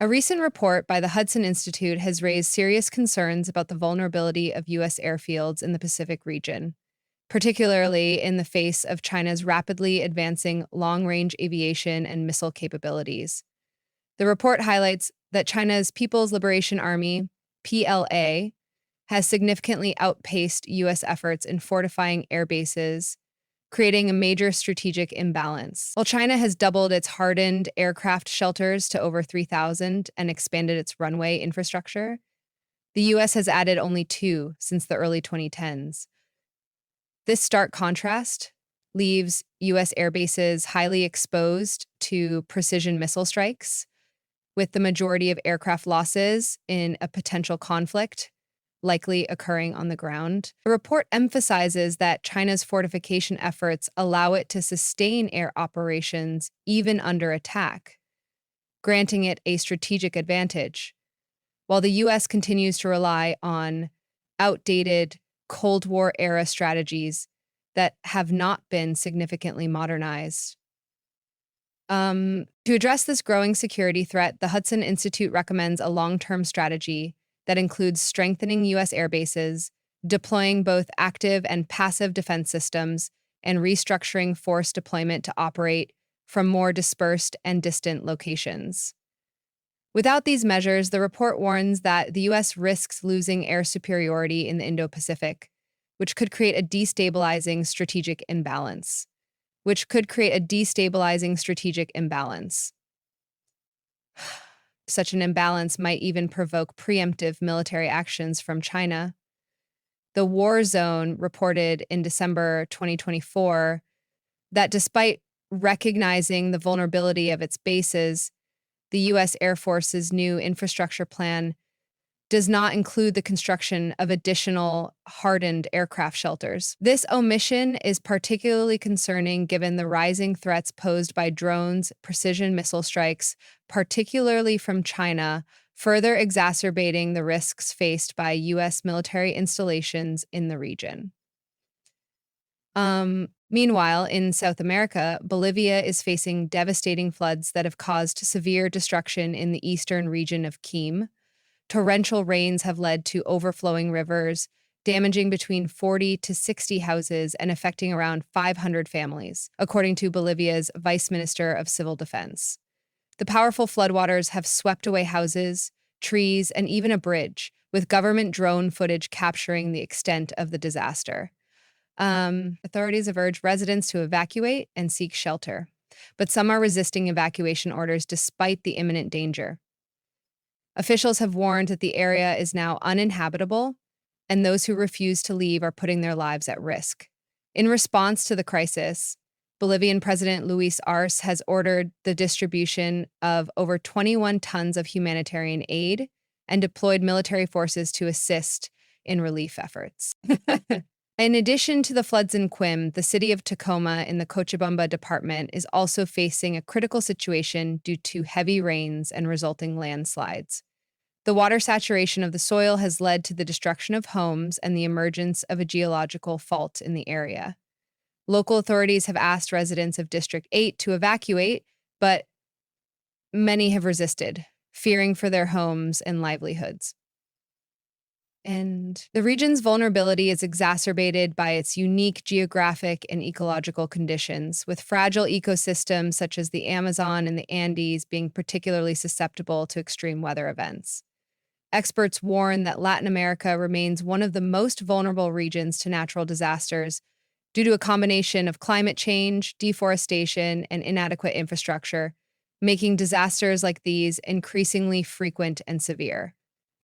A recent report by the Hudson Institute has raised serious concerns about the vulnerability of U.S. airfields in the Pacific region, particularly in the face of China's rapidly advancing long-range aviation and missile capabilities. The report highlights that China's People's Liberation Army, PLA, has significantly outpaced U.S. efforts in fortifying air bases, creating a major strategic imbalance. While China has doubled its hardened aircraft shelters to over 3,000 and expanded its runway infrastructure, the U.S. has added only 2 since the early 2010s. This stark contrast leaves U.S. air bases highly exposed to precision missile strikes, with the majority of aircraft losses in a potential conflict likely occurring on the ground. The report emphasizes that China's fortification efforts allow it to sustain air operations even under attack, granting it a strategic advantage, while the U.S. continues to rely on outdated Cold War-era strategies that have not been significantly modernized. To address this growing security threat, the Hudson Institute recommends a long-term strategy that includes strengthening U.S. air bases, deploying both active and passive defense systems, and restructuring force deployment to operate from more dispersed and distant locations. Without these measures, the report warns that the U.S. risks losing air superiority in the Indo-Pacific, which could create a destabilizing strategic imbalance. Such an imbalance might even provoke preemptive military actions from China. The War Zone reported in December 2024 that despite recognizing the vulnerability of its bases, the U.S. Air Force's new infrastructure plan does not include the construction of additional hardened aircraft shelters. This omission is particularly concerning given the rising threats posed by drones, precision missile strikes, particularly from China, further exacerbating the risks faced by U.S. military installations in the region. Meanwhile, in South America, Bolivia is facing devastating floods that have caused severe destruction in the eastern region of Quim. Torrential rains have led to overflowing rivers, damaging between 40 to 60 houses and affecting around 500 families, according to Bolivia's Vice Minister of Civil Defense. The powerful floodwaters have swept away houses, trees, and even a bridge, with government drone footage capturing the extent of the disaster. Authorities have urged residents to evacuate and seek shelter, but some are resisting evacuation orders despite the imminent danger. Officials have warned that the area is now uninhabitable, and those who refuse to leave are putting their lives at risk. In response to the crisis, Bolivian President Luis Arce has ordered the distribution of over 21 tons of humanitarian aid and deployed military forces to assist in relief efforts. In addition to the floods in Quim, the city of Tacoma in the Cochabamba department is also facing a critical situation due to heavy rains and resulting landslides. The water saturation of the soil has led to the destruction of homes and the emergence of a geological fault in the area. Local authorities have asked residents of District 8 to evacuate, but many have resisted, fearing for their homes and livelihoods. And the region's vulnerability is exacerbated by its unique geographic and ecological conditions, with fragile ecosystems such as the Amazon and the Andes being particularly susceptible to extreme weather events. Experts warn that Latin America remains one of the most vulnerable regions to natural disasters due to a combination of climate change, deforestation, and inadequate infrastructure, making disasters like these increasingly frequent and severe.